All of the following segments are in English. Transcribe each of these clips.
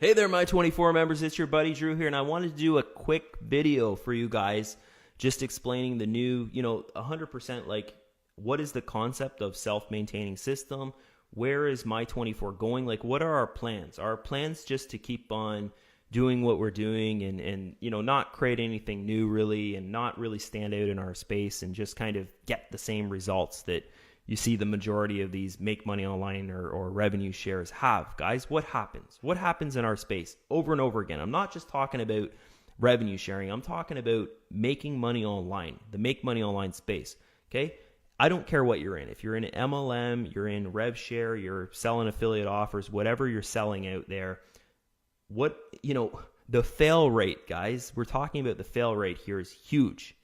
Hey there, my 24 members. It's your buddy Drew here, and I wanted to do a quick video for you guys just explaining the new, 100% like what is the concept of self-maintaining system? Where is my 24 going? Like, what are our plans? Our plans just to keep on doing what we're doing and not create anything new really, and not really stand out in our space and just kind of get the same results that you see the majority of these make money online or revenue shares have. Guys, what happens? What happens in our space over and over again? I'm not just talking about revenue sharing. I'm talking about making money online, the make money online space. Okay. I don't care what you're in. If you're in MLM, you're in rev share, you're selling affiliate offers, whatever you're selling out there, the fail rate, guys, we're talking about the fail rate here is huge.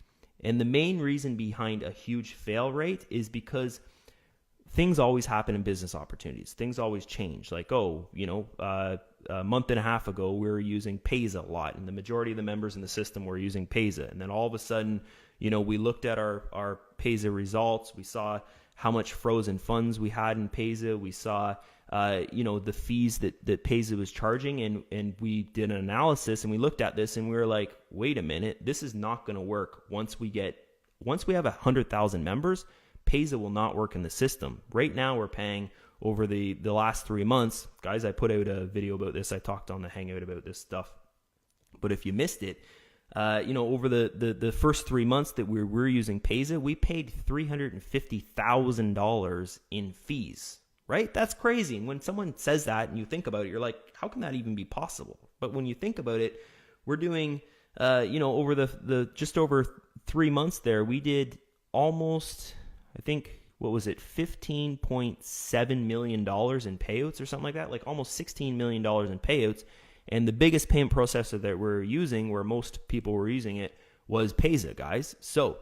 And the main reason behind a huge fail rate is because things always happen in business opportunities. Things always change. Like, a month and a half ago, we were using Payza a lot, and the majority of the members in the system were using Payza. And then all of a sudden, we looked at our Payza results. We saw how much frozen funds we had in Payza. We saw, the fees that Payza was charging, and we did an analysis, and we looked at this, and we were like, wait a minute, this is not going to work. Once we have 100,000 members, Payza will not work in the system. Right now, we're paying over the last 3 months. Guys, I put out a video about this. I talked on the Hangout about this stuff. But if you missed it, over the first 3 months that we were using Payza, we paid $350,000 in fees, right? That's crazy. And when someone says that and you think about it, you're like, how can that even be possible? But when you think about it, we're doing, over the just over 3 months there, we did almost, I think, what was it, $15.7 million in payouts or something like that, like almost $16 million in payouts. And the biggest payment processor that we're using, where most people were using it, was Payza, guys. So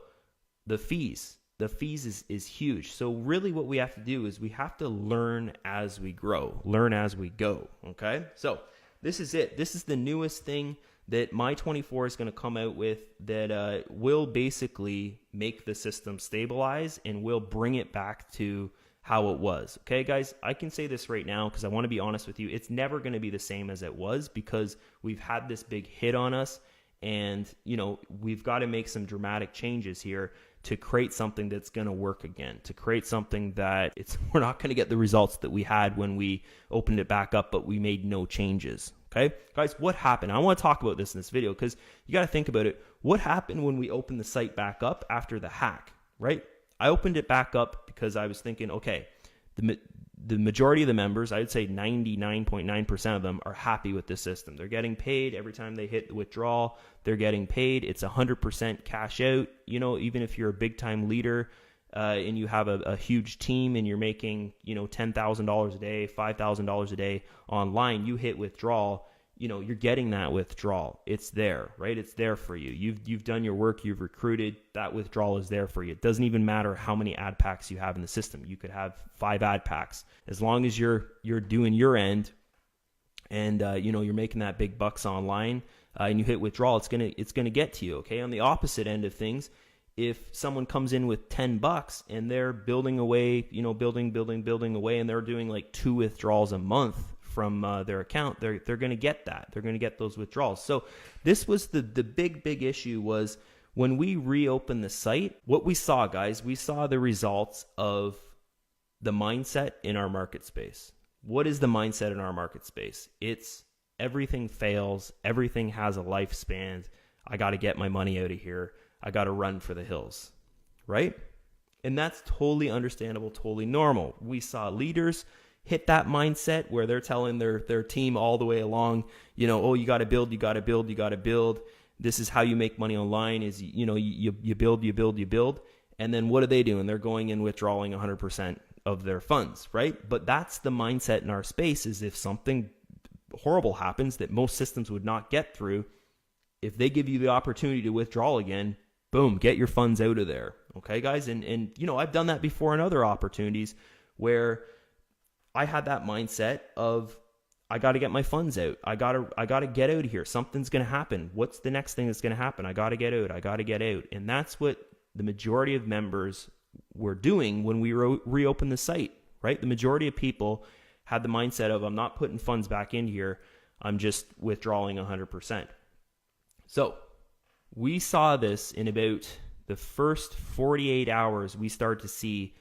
the fees is huge. So really what we have to do is we have to learn as we grow, learn as we go, okay? So this is it. This is the newest thing that my 24 is going to come out with that will basically make the system stabilize and will bring it back to how it was. Okay, guys, I can say this right now because I want to be honest with you. It's never going to be the same as it was because we've had this big hit on us, and we've got to make some dramatic changes here to create something that's going to work again, to create something that we're not going to get the results that we had when we opened it back up, but we made no changes. Okay, guys, what happened? I want to talk about this in this video because you got to think about it. What happened when we opened the site back up after the hack, right? I opened it back up because I was thinking, okay, the majority of the members, I'd say 99.9% of them are happy with this system. They're getting paid every time they hit the withdrawal. They're getting paid. It's 100% cash out. Even if you're a big time leader and you have a huge team and you're making, $10,000 a day, $5,000 a day online, you hit withdrawal, you're getting that withdrawal. It's there, right? It's there for you. You've done your work. You've recruited. That withdrawal is there for you. It doesn't even matter how many ad packs you have in the system. You could have 5 ad packs. As long as you're doing your end and, you're making that big bucks online and you hit withdrawal, it's gonna get to you, okay? On the opposite end of things, if someone comes in with $10 and they're building away, building away, and they're doing like 2 withdrawals a month from their account, they're going to get that. They're going to get those withdrawals. So this was the big issue was when we reopened the site, what we saw, guys, we saw the results of the mindset in our market space. What is the mindset in our market space? It's everything fails. Everything has a lifespan. I got to get my money out of here. I got to run for the hills, right? And that's totally understandable, totally normal. We saw leaders hit that mindset where they're telling their team all the way along, you got to build, you got to build, you got to build. This is how you make money online is, you build. And then what are they doing? They're going and withdrawing 100% of their funds, right? But that's the mindset in our space is if something horrible happens that most systems would not get through, if they give you the opportunity to withdraw again, boom, get your funds out of there. Okay, guys? And I've done that before in other opportunities where I had that mindset of I got to get my funds out. I got to get out of here. Something's going to happen. What's the next thing that's going to happen? I got to get out. And that's what the majority of members were doing when we reopened the site, right? The majority of people had the mindset of I'm not putting funds back in here. I'm just withdrawing 100%. So we saw this in about the first 48 hours. We started to see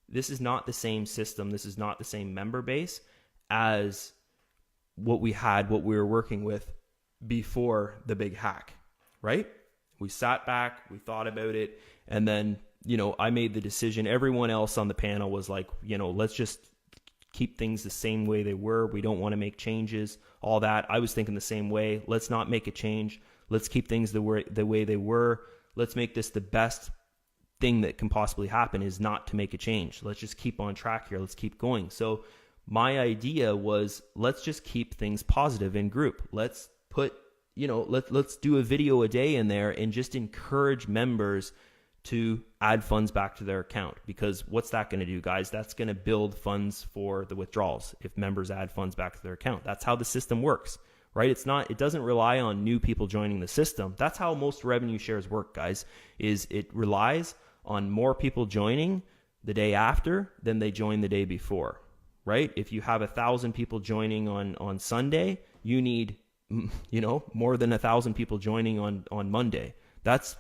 this is not the same system. This is not the same member base as what we were working with before the big hack, right? We sat back, we thought about it, and then, I made the decision. Everyone else on the panel was like, let's just keep things the same way they were. We don't want to make changes, all that. I was thinking the same way. Let's not make a change. Let's keep things the way they were. Let's make this the best thing that can possibly happen is not to make a change. Let's just keep on track here. Let's keep going. So my idea was, let's just keep things positive in group. Let's put, let's do a video a day in there and just encourage members to add funds back to their account. Because what's that going to do, guys? That's going to build funds for the withdrawals if members add funds back to their account. That's how the system works, right? It doesn't rely on new people joining the system. That's how most revenue shares work, guys, is it relies on more people joining the day after than they joined the day before, right? If you have 1,000 people joining on Sunday, you need, more than 1,000 people joining on Monday. That's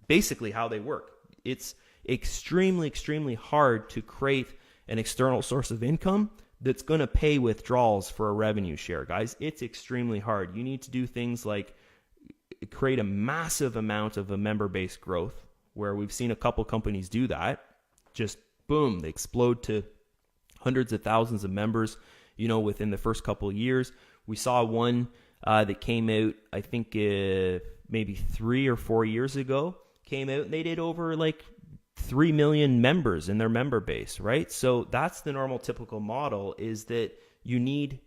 basically how they work. It's extremely, extremely hard to create an external source of income that's going to pay withdrawals for a revenue share, guys. It's extremely hard. You need to do things like create a massive amount of a member base growth, where we've seen a couple companies do that. Just boom, they explode to hundreds of thousands of members, within the first couple of years. We saw one that came out, I think maybe 3 or 4 years ago, came out and they did over like 3 million members in their member base, right? So that's the normal typical model, is that you need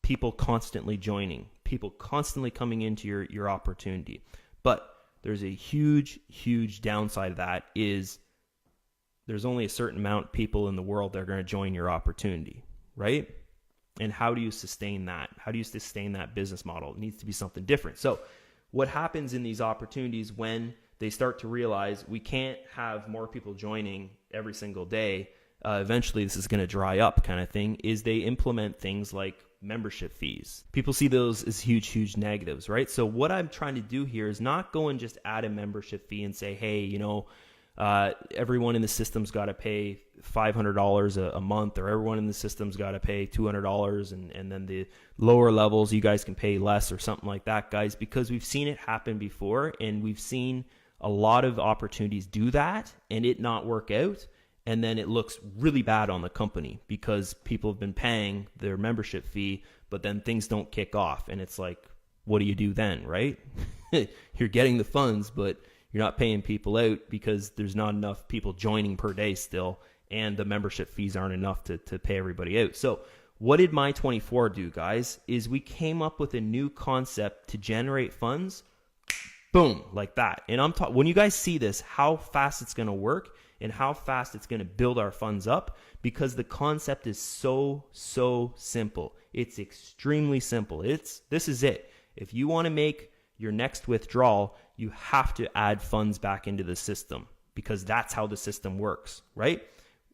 people constantly joining, people constantly coming into your opportunity. But there's a huge, huge downside of that is there's only a certain amount of people in the world that are going to join your opportunity, right? And how do you sustain that? How do you sustain that business model? It needs to be something different. So what happens in these opportunities when they start to realize we can't have more people joining every single day, eventually this is going to dry up kind of thing, is they implement things like membership fees. People see those as huge, huge negatives, right? So what I'm trying to do here is not go and just add a membership fee and say, hey, everyone in the system's got to pay $500 a month, or everyone in the system's got to pay $200, and then the lower levels, you guys can pay less or something like that, guys, because we've seen it happen before, and we've seen a lot of opportunities do that and it not work out. And then it looks really bad on the company because people have been paying their membership fee, but then things don't kick off. And it's like, what do you do then, right? You're getting the funds, but you're not paying people out because there's not enough people joining per day still, and the membership fees aren't enough to pay everybody out. So what did My24 do, guys, is we came up with a new concept to generate funds, boom, like that. And when you guys see this, how fast it's going to work and how fast it's going to build our funds up, because the concept is so simple. It's extremely simple. This is it. If you want to make your next withdrawal, you have to add funds back into the system, because that's how the system works, right?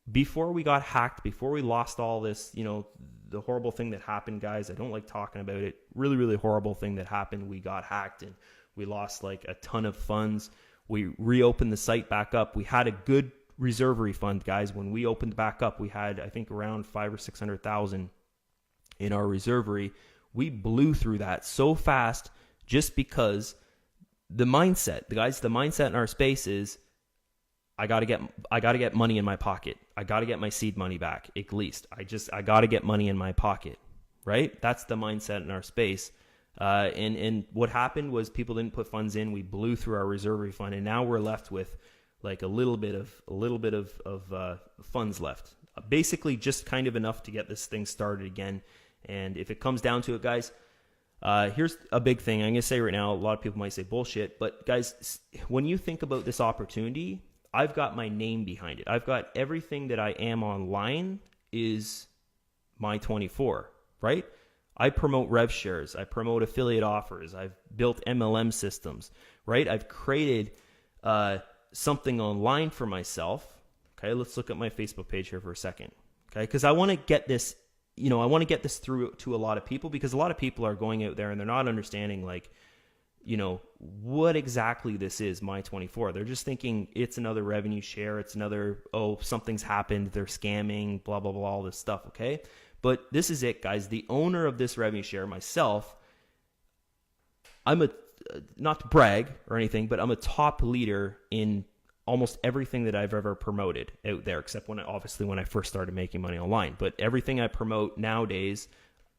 Before we got hacked, before we lost all this, the horrible thing that happened, guys, I don't like talking about it. Really, really horrible thing that happened. We got hacked and we lost like a ton of funds. We reopened the site back up. We had a good reserve refund, guys. When we opened back up, we had, I think, around 500,000 or 600,000 in our reservery. We blew through that so fast just because the mindset in our space is, I got to get money in my pocket. I got to get my seed money back, at least. I got to get money in my pocket, right? That's the mindset in our space. And what happened was people didn't put funds in. We blew through our reserve refund, and now we're left with like a little bit of funds left. Basically, just kind of enough to get this thing started again. And if it comes down to it, guys, here's a big thing. I'm going to say right now, a lot of people might say bullshit, but guys, when you think about this opportunity, I've got my name behind it. I've got everything that I am online is My24, right? I promote rev shares. I promote affiliate offers. I've built MLM systems, right? I've created something online for myself. Okay, let's look at my Facebook page here for a second. Okay, because I want to get this I want to get this through to a lot of people, because a lot of people are going out there and they're not understanding like, what exactly this is, My24. They're just thinking it's another revenue share. It's another, something's happened. They're scamming, blah, blah, blah, all this stuff. Okay. But this is it, guys. The owner of this revenue share, myself, not to brag or anything, but I'm a top leader in almost everything that I've ever promoted out there, except when I first started making money online. But everything I promote nowadays,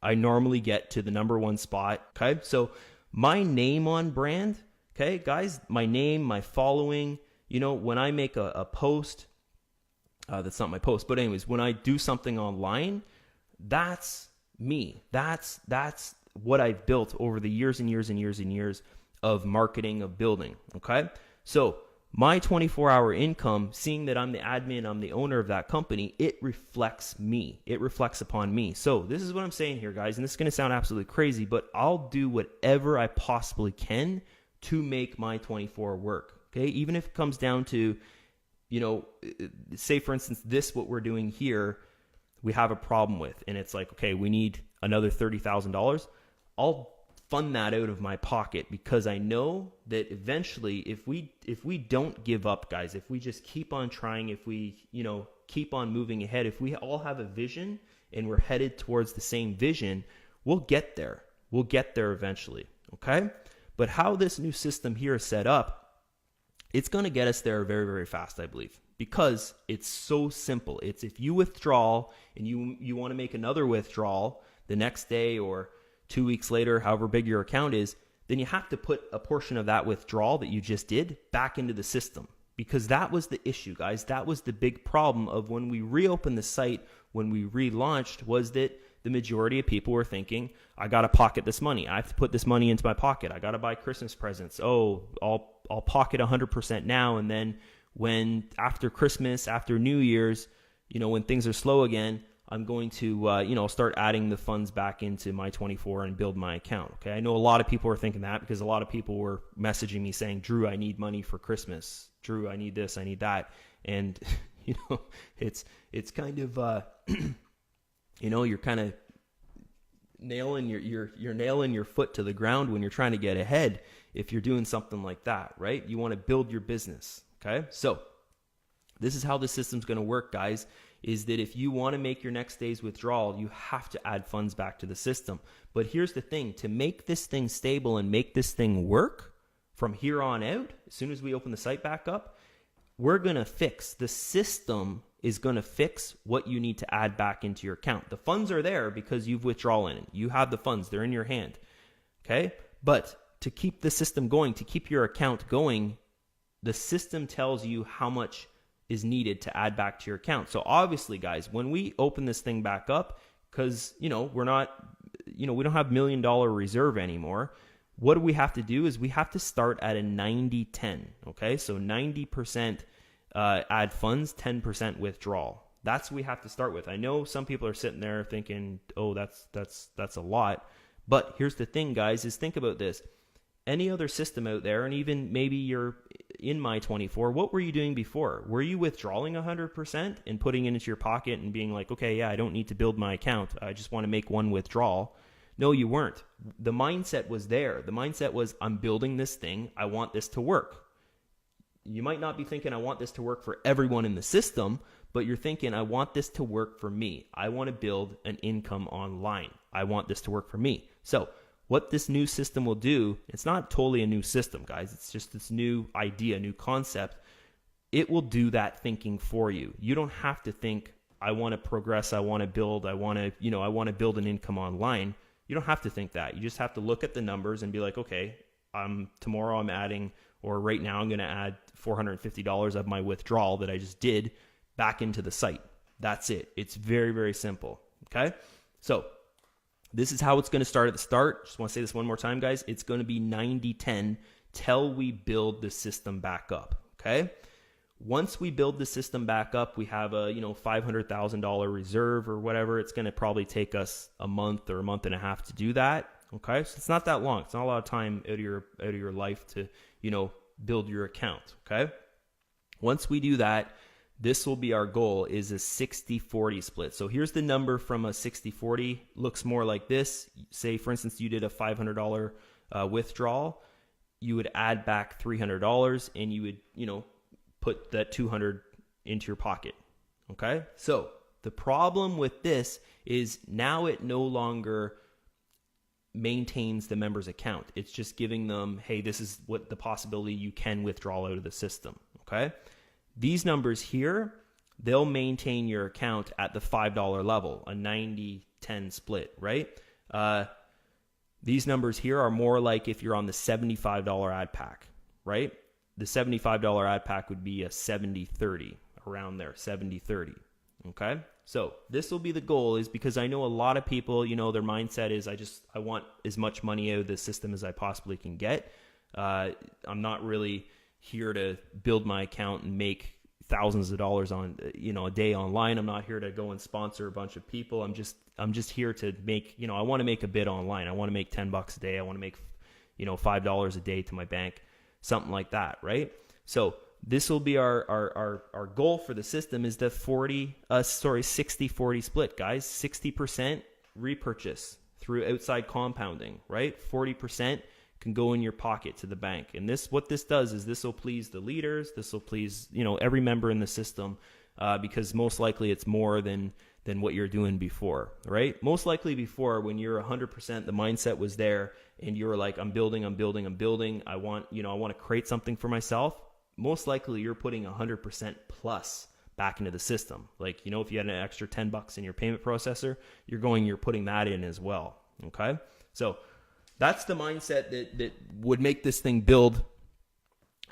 I normally get to the number one spot. Okay. So my name on brand, okay, guys, my name, my following, when I make a post, that's not my post, but anyways, when I do something online, that's me. That's what I've built over the years and years and years and years of marketing, of building. Okay. So my 24-hour income, seeing that I'm the admin, I'm the owner of that company, it reflects me. It reflects upon me. So this is what I'm saying here, guys, and this is going to sound absolutely crazy, but I'll do whatever I possibly can to make my 24 work. Okay. Even if it comes down to, say for instance, what we're doing here, we have a problem with, and it's like, okay, we need another $30,000. I'll fund that out of my pocket, because I know that eventually if we don't give up, guys, if we just keep on trying, if we, keep on moving ahead, if we all have a vision and we're headed towards the same vision, we'll get there. We'll get there eventually. Okay. But how this new system here is set up, it's going to get us there very, very fast, I believe, because it's so simple. It's if you withdraw and you want to make another withdrawal the next day or 2 weeks later, however big your account is, then you have to put a portion of that withdrawal that you just did back into the system, because that was the issue, guys. That was the big problem of when we reopened the site, when we relaunched, was that the majority of people were thinking, I got to pocket this money. I have to put this money into my pocket. I got to buy Christmas presents. I'll pocket 100% now. And then when after Christmas, after New Year's, when things are slow again, I'm going to, start adding the funds back into My24 and build my account. Okay. I know a lot of people are thinking that, because a lot of people were messaging me saying, Drew, I need money for Christmas. Drew, I need this, I need that. And, it's kind of, you're kind of nailing you're nailing your foot to the ground when you're trying to get ahead. If you're doing something like that, right? You want to build your business. Okay. So this is how the system's going to work, guys, is that if you want to make your next day's withdrawal, you have to add funds back to the system. But here's the thing, to make this thing stable and make this thing work from here on out, as soon as we open the site back up, we're going to fix, the system is going to fix what you need to add back into your account. The funds are there because you've withdrawn in it. You have the funds, they're in your hand. Okay. But to keep the system going, to keep your account going, the system tells you how much is needed to add back to your account. So obviously, guys, when we open this thing back up, because, we're not, we don't have $1 million reserve anymore. What do we have to do is we have to start at a 90-10. Okay. So 90% add funds, 10% withdrawal. That's what we have to start with. I know some people are sitting there thinking, oh, that's a lot. But here's the thing, guys, is think about this. Any other system out there, and even maybe you're in My24, what were you doing before? Were you withdrawing 100% and putting it into your pocket and being like, okay, yeah, I don't need to build my account. I just want to make one withdrawal. No, you weren't. The mindset was there. The mindset was, I'm building this thing. I want this to work. You might not be thinking, I want this to work for everyone in the system, but you're thinking, I want this to work for me. I want to build an income online. I want this to work for me. So what this new system will do, it's not totally a new system, guys. It's just this new idea, new concept. It will do that thinking for you. You don't have to think, I want to progress, I want to build, I want to build an income online. You don't have to think that. You just have to look at the numbers and be like, okay, tomorrow I'm adding, or right now I'm going to add $450 of my withdrawal that I just did back into the site. That's it. It's very, very simple. Okay. So this is how it's going to start at the start. Just want to say this one more time, guys. It's going to be 90-10 till we build the system back up. Okay. Once we build the system back up, we have a, $500,000 reserve or whatever. It's going to probably take us a month or a month and a half to do that. Okay. So it's not that long. It's not a lot of time out of your life to, build your account. Okay. Once we do that, this will be our goal, is a 60-40 split. So here's the number from a 60-40. Looks more like this. Say, for instance, you did a $500 withdrawal. You would add back $300 and you would, put that $200 into your pocket. Okay? So the problem with this is now it no longer maintains the member's account. It's just giving them, hey, this is what the possibility you can withdraw out of the system. Okay? These numbers here, they'll maintain your account at the $5 level, a 90-10 split, right? These numbers here are more like if you're on the $75 ad pack, right? The $75 ad pack would be a 70-30, around there, 70-30, okay? So this will be the goal, is because I know a lot of people, their mindset is I want as much money out of the system as I possibly can get. I'm not really here to build my account and make thousands of dollars on a day online. I'm not here to go and sponsor a bunch of people. I'm just here to make, I want to make a bid online. I want to make $10 a day. I want to make $5 a day to my bank, something like that, right? So this will be our goal for the system, is the 60-40 split, guys. 60% repurchase through outside compounding, right? 40% can go in your pocket to the bank. And what this does is this will please the leaders. This will please, every member in the system, because most likely it's more than what you're doing before, right? Most likely before, when you're 100%, the mindset was there and you were like, I'm building. I want to create something for myself. Most likely you're putting 100% plus back into the system. Like, if you had an extra $10 in your payment processor, you're putting that in as well. Okay. So that's the mindset that would make this thing build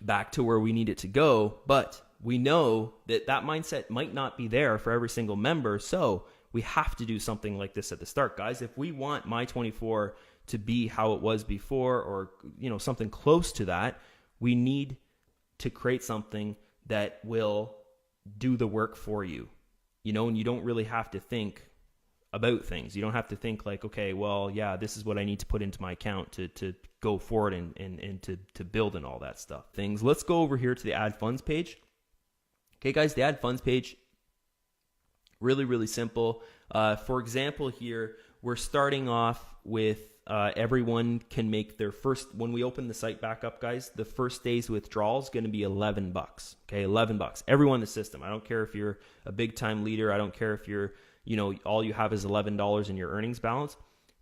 back to where we need it to go. But we know that mindset might not be there for every single member. So we have to do something like this at the start, guys. If we want My24 to be how it was before, or, something close to that, we need to create something that will do the work for you, and you don't really have to think about things. You don't have to think like, okay, well, yeah, this is what I need to put into my account to go forward and to build and all that stuff. Let's go over here to the add funds page. Okay, guys, the add funds page, really, really simple. For example, here, we're starting off with everyone can make their first, when we open the site back up, guys, the first day's withdrawal is going to be $11. Okay, $11. Everyone in the system. I don't care if you're a big time leader. I don't care if you're, all you have is $11 in your earnings balance.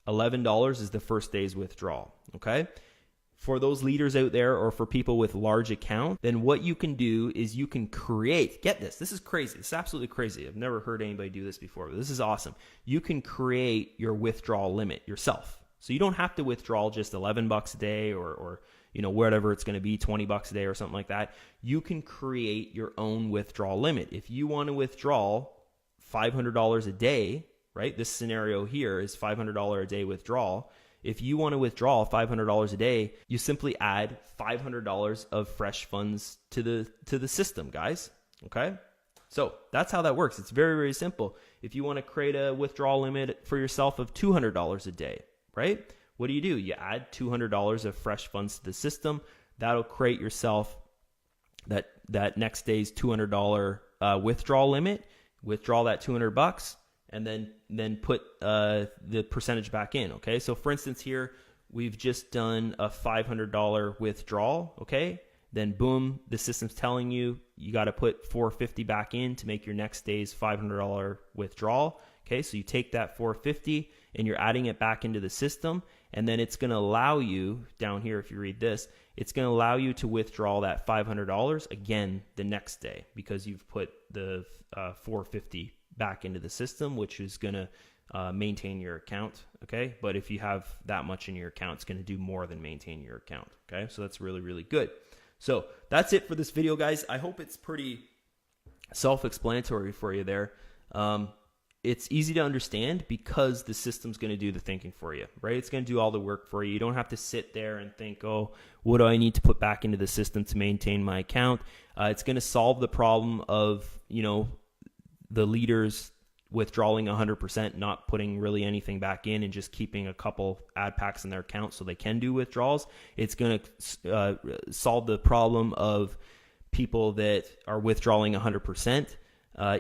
$11 is the first day's withdrawal. Okay. For those leaders out there, or for people with large accounts, then what you can do is you can create, get this. This is crazy. This is absolutely crazy. I've never heard anybody do this before, but this is awesome. You can create your withdrawal limit yourself. So you don't have to withdraw just $11 a day or whatever it's going to be, $20 a day or something like that. You can create your own withdrawal limit. If you want to withdraw $500 a day, right? This scenario here is $500 a day withdrawal. If you want to withdraw $500 a day, you simply add $500 of fresh funds to the system, guys. Okay? So that's how that works. It's very, very simple. If you want to create a withdrawal limit for yourself of $200 a day, right? What do? You add $200 of fresh funds to the system. That'll create yourself that next day's $200 withdrawal limit. Withdraw that $200 and then put the percentage back in. Okay, so for instance here, we've just done a $500 withdrawal. Okay, then boom, the system's telling you got to put $450 back in to make your next day's $500 withdrawal. Okay, so you take that $450 and you're adding it back into the system, and then it's going to allow you down here, if you read this, it's going to allow you to withdraw that $500 again the next day, because you've put the $450 back into the system, which is going to maintain your account. Okay, but if you have that much in your account, it's going to do more than maintain your account. Okay, so that's really, really good. So that's it for this video, guys. I hope it's pretty self-explanatory for you there. It's easy to understand because the system's going to do the thinking for you, right? It's going to do all the work for you. You don't have to sit there and think, oh, what do I need to put back into the system to maintain my account? It's going to solve the problem of, the leaders withdrawing 100%, not putting really anything back in and just keeping a couple ad packs in their account so they can do withdrawals. It's going to solve the problem of people that are withdrawing 100%,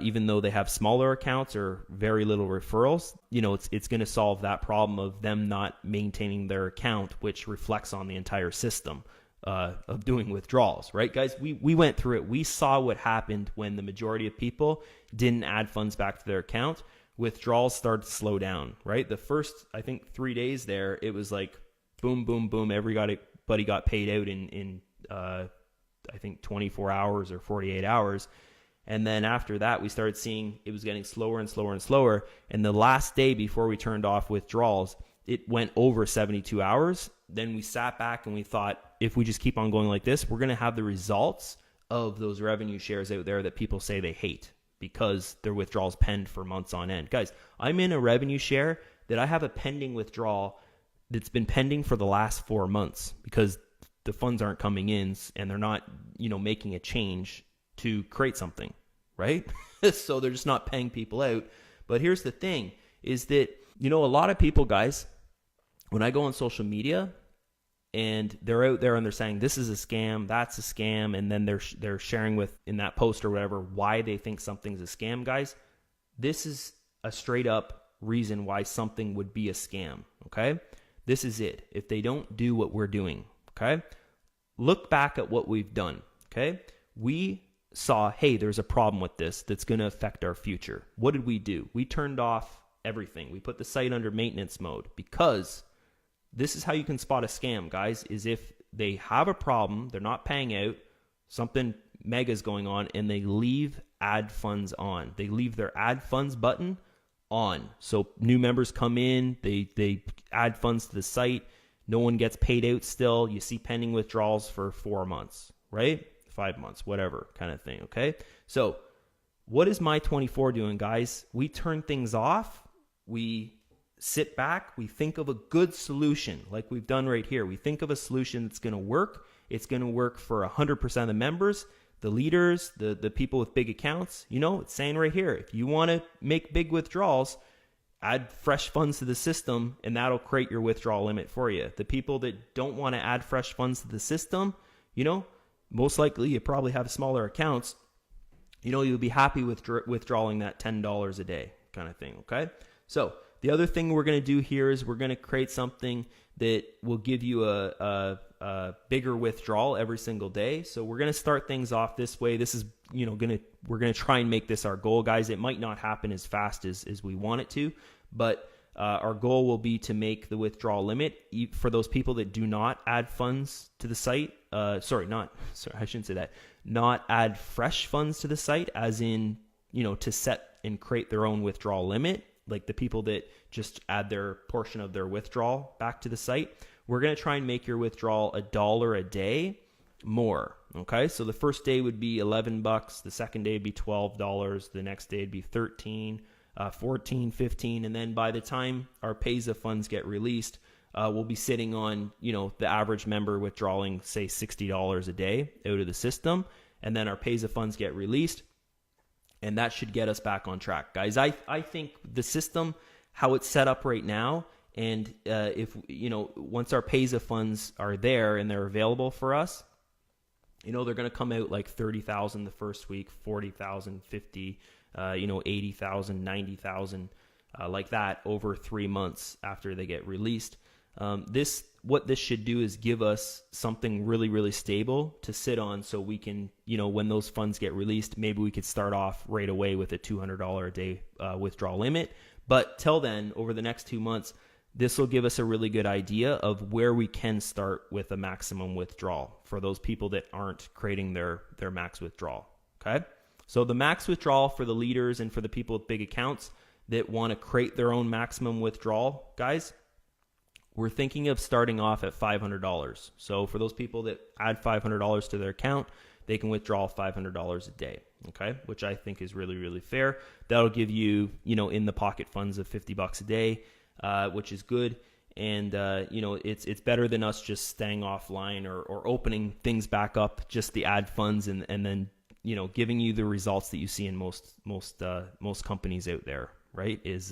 even though they have smaller accounts or very little referrals, it's going to solve that problem of them not maintaining their account, which reflects on the entire system of doing withdrawals, right, guys? We went through it. We saw what happened when the majority of people didn't add funds back to their account. Withdrawals started to slow down, right? The first, I think, 3 days there, it was like boom, boom, boom. Everybody got paid out in I think 24 hours or 48 hours. And then after that, we started seeing it was getting slower and slower and slower. And the last day before we turned off withdrawals, it went over 72 hours. Then we sat back and we thought, if we just keep on going like this, we're going to have the results of those revenue shares out there that people say they hate because their withdrawals penned for months on end. Guys, I'm in a revenue share that I have a pending withdrawal that's been pending for the last 4 months because the funds aren't coming in and they're not, making a change to create something, right? So they're just not paying people out. But here's the thing is that, a lot of people, guys, when I go on social media and they're out there and they're saying this is a scam, that's a scam, and then they're sharing with in that post or whatever why they think something's a scam, guys, this is a straight up reason why something would be a scam, okay? This is it. If they don't do what we're doing, okay? Look back at what we've done, okay? We saw, hey, there's a problem with this that's going to affect our future. What did we do? We turned off everything. We put the site under maintenance mode because this is how you can spot a scam, guys, is if they have a problem, they're not paying out, something mega is going on, and they leave add funds on. They leave their add funds button on. So new members come in, they add funds to the site, no one gets paid out still. You see pending withdrawals for 4 months, right? 5 months, whatever kind of thing, okay? So what is My24 doing, guys? We turn things off. We sit back. We think of a good solution like we've done right here. We think of a solution that's going to work. It's going to work for 100% of the members, the leaders, the people with big accounts. It's saying right here, if you want to make big withdrawals, add fresh funds to the system, and that'll create your withdrawal limit for you. The people that don't want to add fresh funds to the system, most likely you probably have smaller accounts. You'll be happy with withdrawing that $10 a day kind of thing, okay? So the other thing we're going to do here is we're going to create something that will give you a bigger withdrawal every single day. So we're going to start things off this way. This is, we're going to try and make this our goal, guys. It might not happen as fast as we want it to, but our goal will be to make the withdrawal limit for those people that do not add funds to the site. I shouldn't say that. Not add fresh funds to the site, as in, to set and create their own withdrawal limit, like the people that just add their portion of their withdrawal back to the site. We're going to try and make your withdrawal $1 a day more. Okay. So the first day would be $11. The second day would be $12. The next day would be $13, $14, $15. And then by the time our Payza funds get released, we'll be sitting on, the average member withdrawing, say, $60 a day out of the system. And then our Payza funds get released. And that should get us back on track, guys. I think the system, how it's set up right now, and if once our Payza funds are there and they're available for us, they're going to come out like 30,000 the first week, 40,000, 50, 80,000, 90,000, like that over 3 months after they get released. What this should do is give us something really, really stable to sit on, so we can, when those funds get released, maybe we could start off right away with a $200 a day withdrawal limit. But till then, over the next 2 months, this will give us a really good idea of where we can start with a maximum withdrawal for those people that aren't creating their max withdrawal. Okay. So the max withdrawal for the leaders and for the people with big accounts that want to create their own maximum withdrawal, guys, we're thinking of starting off at $500. So for those people that add $500 to their account, they can withdraw $500 a day. Okay. Which I think is really, really fair. That'll give you, in the pocket funds of $50 a day. Which is good, and it's better than us just staying offline or opening things back up, just the ad funds, and then giving you the results that you see in most companies out there, right? It's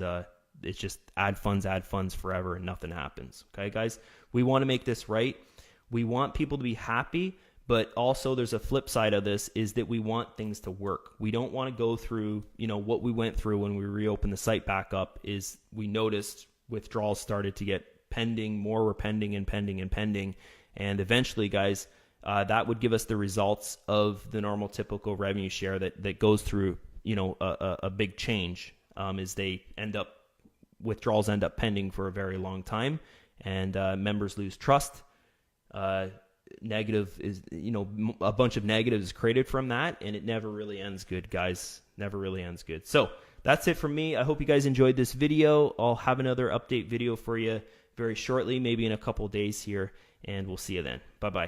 just add funds forever and nothing happens. Okay, guys, we want to make this right. We want people to be happy, But also there's a flip side of this, is that we want things to work. We don't want to go through, what we went through when we reopened the site back up. Is we noticed withdrawals started to get pending, more were pending and pending and pending. And eventually, guys, that would give us the results of the normal typical revenue share that goes through, a big change, is withdrawals end up pending for a very long time, and members lose trust. Negative is, a bunch of negatives is created from that, and it never really ends good, guys. Never really ends good. So that's it from me. I hope you guys enjoyed this video. I'll have another update video for you very shortly, maybe in a couple days here, and we'll see you then. Bye-bye.